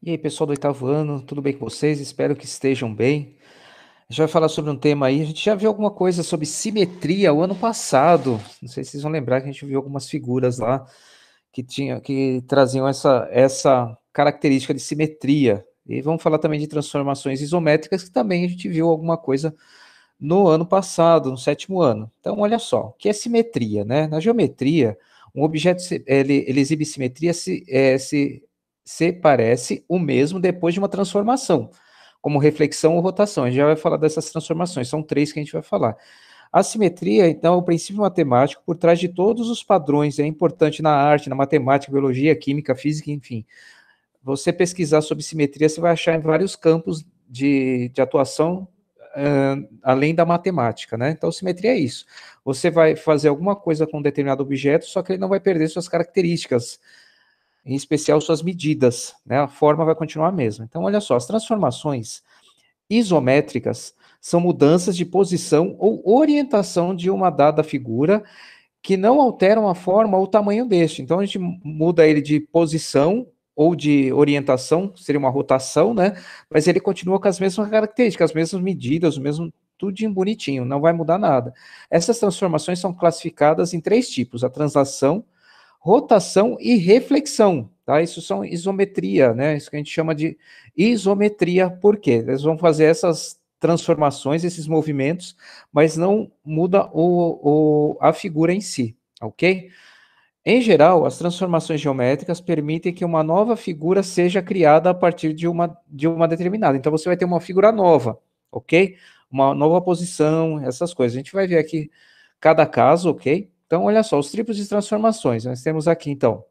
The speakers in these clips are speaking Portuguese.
E aí, pessoal do oitavo ano, tudo bem com vocês? Espero que estejam bem. A gente vai falar sobre um tema aí. A gente já viu alguma coisa sobre simetria o ano passado. Não sei se vocês vão lembrar que a gente viu algumas figuras lá que traziam essa característica de simetria. E vamos falar também de transformações isométricas, que também a gente viu alguma coisa no ano passado, no sétimo ano. Então, olha só, o que é simetria, né? Na geometria, um objeto ele exibe simetria se parece o mesmo depois de uma transformação, como reflexão ou rotação. A gente já vai falar dessas transformações, são três que a gente vai falar. A simetria, então, é o princípio matemático por trás de todos os padrões, é importante na arte, na matemática, biologia, química, física, enfim. Você pesquisar sobre simetria, você vai achar em vários campos de atuação, além da matemática, né? Então, simetria é isso. Você vai fazer alguma coisa com um determinado objeto, só que ele não vai perder suas características, em especial suas medidas, né? A forma vai continuar a mesma. Então, olha só, as transformações isométricas são mudanças de posição ou orientação de uma dada figura que não alteram a forma ou o tamanho deste. Então, a gente muda ele de posição ou de orientação, seria uma rotação, né? Mas ele continua com as mesmas características, as mesmas medidas, o mesmo tudinho bonitinho, não vai mudar nada. Essas transformações são classificadas em três tipos: a translação, rotação e reflexão, tá? Isso são isometria, né? Isso que a gente chama de isometria. Por quê? Eles vão fazer essas transformações, esses movimentos, mas não muda a figura em si, ok? Em geral, as transformações geométricas permitem que uma nova figura seja criada a partir de uma determinada. Então, você vai ter uma figura nova, ok? Uma nova posição, essas coisas. A gente vai ver aqui cada caso, ok? Então, olha só, os tipos de transformações. Nós temos aqui, então,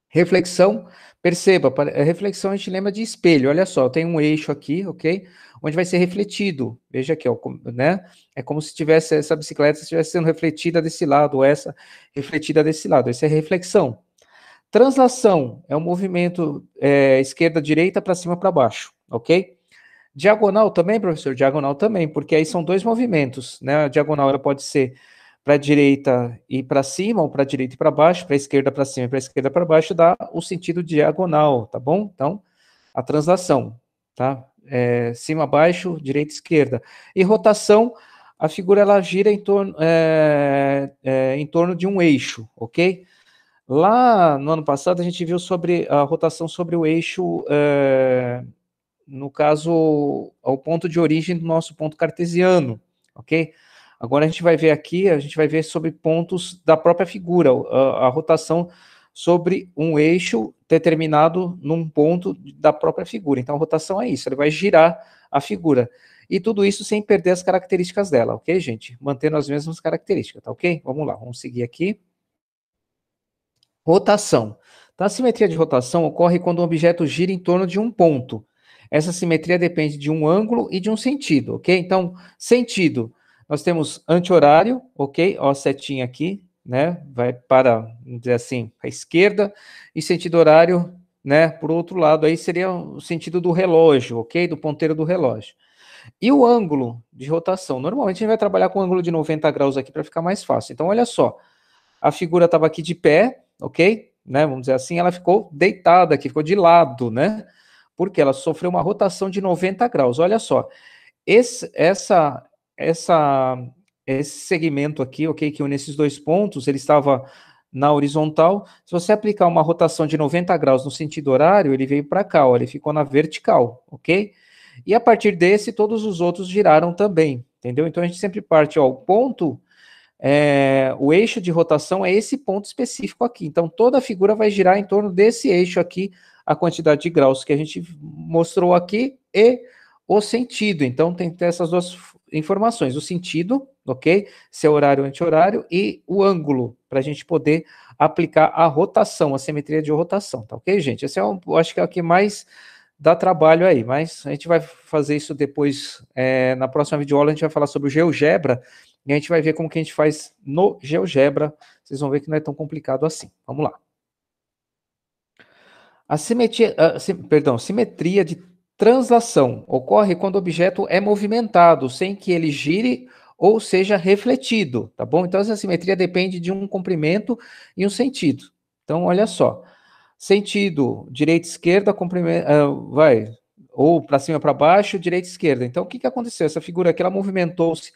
reflexão. Perceba, reflexão a gente lembra de espelho. Olha só, tem um eixo aqui, ok? Onde vai ser refletido. Veja aqui, ó, né? É como se tivesse essa bicicleta estivesse sendo refletida desse lado, ou essa refletida desse lado. Isso é reflexão. Translação é um movimento esquerda-direita para cima para baixo, ok? Diagonal também, professor? Diagonal também, porque aí são dois movimentos, né? A diagonal ela pode ser para a direita e para cima, ou para a direita e para baixo, para a esquerda para cima e para a esquerda para baixo, dá o sentido diagonal, tá bom? Então, a translação, tá? Cima, baixo, direita, esquerda. E rotação, a figura ela gira em torno de um eixo, ok? Lá no ano passado a gente viu sobre a rotação sobre o eixo, no caso, ao ponto de origem do nosso ponto cartesiano, ok? Agora a gente vai ver aqui, a gente vai ver sobre pontos da própria figura, a rotação sobre um eixo determinado num ponto da própria figura. Então a rotação é isso, ele vai girar a figura. E tudo isso sem perder as características dela, ok, gente? Mantendo as mesmas características, tá ok? Vamos lá, vamos seguir aqui. Rotação. Então, a simetria de rotação ocorre quando um objeto gira em torno de um ponto. Essa simetria depende de um ângulo e de um sentido, ok? Então, sentido, nós temos anti-horário, ok? Ó, a setinha aqui, né? Vai para, vamos dizer assim, a esquerda, e sentido horário, né? Por outro lado, aí seria o sentido do relógio, ok? Do ponteiro do relógio. E o ângulo de rotação? Normalmente a gente vai trabalhar com um ângulo de 90 graus aqui para ficar mais fácil. Então, olha só, a figura estava aqui de pé, ok? Né, vamos dizer assim, ela ficou deitada aqui, ficou de lado, né? Porque ela sofreu uma rotação de 90 graus. Olha só, esse, essa, essa, esse segmento aqui, ok, que une esses dois pontos, ele estava na horizontal. Se você aplicar uma rotação de 90 graus no sentido horário, ele veio para cá, ó, ele ficou na vertical, ok? E a partir desse, todos os outros giraram também, entendeu? Então a gente sempre parte, ó, o ponto o eixo de rotação é esse ponto específico aqui. Então, toda a figura vai girar em torno desse eixo aqui, a quantidade de graus que a gente mostrou aqui e o sentido. Então, tem que ter essas duas informações: o sentido, ok? Se é horário ou anti-horário, e o ângulo, para a gente poder aplicar a rotação, a simetria de rotação, tá ok, gente? Esse eu acho que é o que mais dá trabalho aí, mas a gente vai fazer isso depois, na próxima videoaula a gente vai falar sobre o GeoGebra, e a gente vai ver como que a gente faz no GeoGebra. Vocês vão ver que não é tão complicado assim. Vamos lá. A simetria de translação ocorre quando o objeto é movimentado, sem que ele gire ou seja refletido, tá bom? Então, essa simetria depende de um comprimento e um sentido. Então, olha só. Sentido, direita, esquerda, vai, ou para cima, para baixo, direita, esquerda. Então, o que aconteceu? Essa figura aqui, ela movimentou-se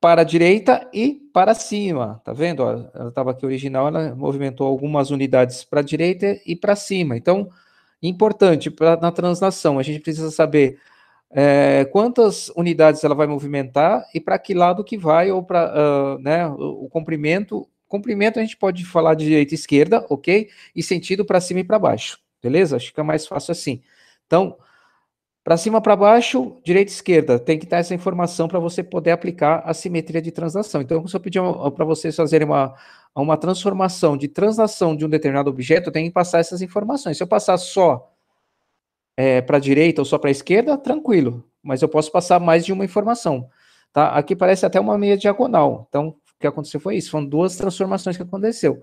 para a direita e para cima, tá vendo? Ó, ela estava aqui original, ela movimentou algumas unidades para a direita e para cima. Então, importante na translação, a gente precisa saber quantas unidades ela vai movimentar e para que lado que vai, ou para né, o comprimento. Comprimento a gente pode falar de direita e esquerda, ok? E sentido para cima e para baixo, beleza? Acho que fica mais fácil assim. Então, para cima, para baixo, direita e esquerda. Tem que dar essa informação para você poder aplicar a simetria de translação. Então, se eu pedir para vocês fazerem uma transformação de translação de um determinado objeto, eu tenho que passar essas informações. Se eu passar só para a direita ou só para a esquerda, tranquilo. Mas eu posso passar mais de uma informação. Tá? Aqui parece até uma meia diagonal. Então, o que aconteceu foi isso. Foram duas transformações que aconteceu.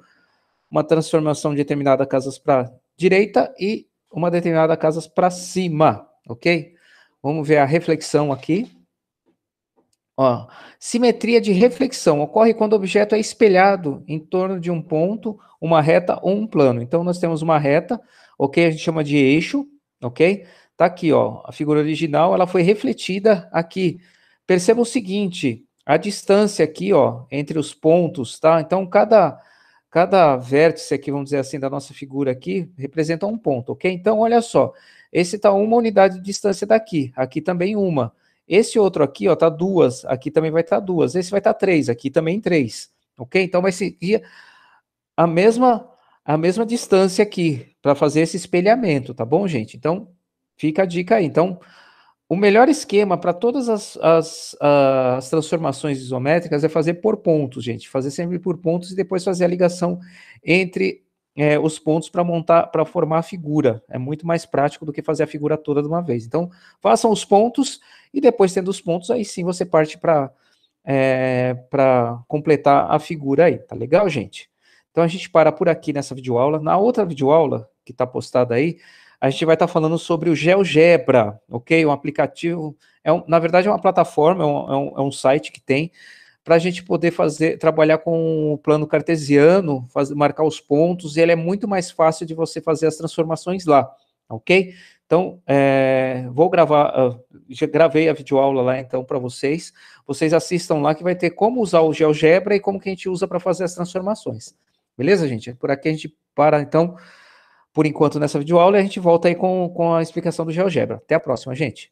Uma transformação de determinada casas para direita e uma determinada casas para cima, ok? Vamos ver a reflexão aqui. Ó, simetria de reflexão ocorre quando o objeto é espelhado em torno de um ponto, uma reta ou um plano. Então, nós temos uma reta, ok? A gente chama de eixo, ok? Tá aqui, ó, a figura original, ela foi refletida aqui. Perceba o seguinte, a distância aqui, ó, entre os pontos, tá? Então, cada vértice aqui, vamos dizer assim, da nossa figura aqui, representa um ponto, ok? Então, olha só, esse está uma unidade de distância daqui, aqui também uma. Esse outro aqui, ó, tá duas, aqui também vai estar duas, esse vai estar três, aqui também três, ok? Então, vai seguir a mesma distância aqui, para fazer esse espelhamento, tá bom, gente? Então, fica a dica aí. Então, o melhor esquema para todas as transformações isométricas é fazer por pontos, gente. Fazer sempre por pontos e depois fazer a ligação entre os pontos para montar, para formar a figura. É muito mais prático do que fazer a figura toda de uma vez. Então, façam os pontos e depois, tendo os pontos, aí sim você parte para completar a figura aí. Tá legal, gente? Então, a gente para por aqui nessa videoaula. Na outra videoaula, que está postada aí, a gente vai estar falando sobre o GeoGebra, ok? Um aplicativo, na verdade é uma plataforma, é um site que tem para a gente poder trabalhar com o plano cartesiano, marcar os pontos, e ele é muito mais fácil de você fazer as transformações lá, ok? Então, vou gravar, já gravei a videoaula lá então para vocês assistam lá que vai ter como usar o GeoGebra e como que a gente usa para fazer as transformações. Beleza, gente? Por aqui a gente para então por enquanto nessa videoaula e a gente volta aí com a explicação do GeoGebra. Até a próxima, gente.